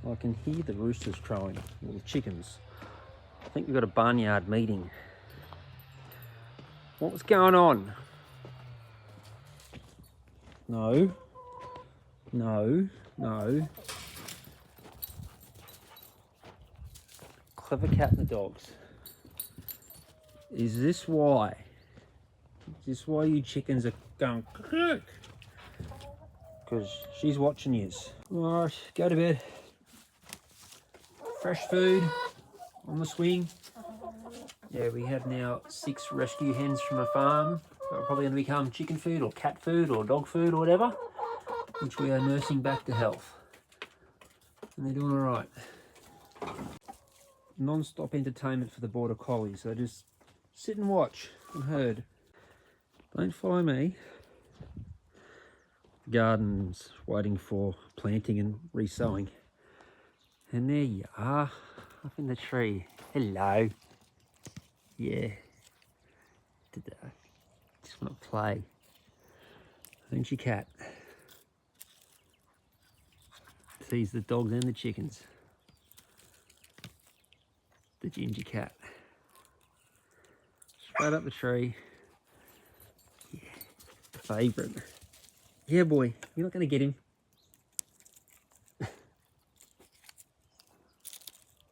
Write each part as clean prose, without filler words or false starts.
I can hear the roosters crowing, or the chickens. I think we've got a barnyard meeting. What's going on? No. No. No. Clever cat and the dogs. Is this why? Is this why you chickens are going cook? Because she's watching yous. Alright, go to bed. Fresh food on the swing. Yeah, we have now 6 rescue hens from a farm that are probably going to become chicken food or cat food or dog food or whatever, which we are nursing back to health. And they're doing alright. Non-stop entertainment for the border collies. They just sit and watch and herd. Don't follow me. The garden's waiting for planting and resowing. And there you are, up in the tree. Hello. Yeah. Just want to play. Don't you, cat? Tease the dogs and the chickens. The ginger cat. Straight up the tree. Yeah. Favourite. Yeah, boy. You're not going to get him.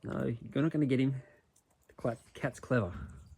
No, you're not going to get him. The cat's clever.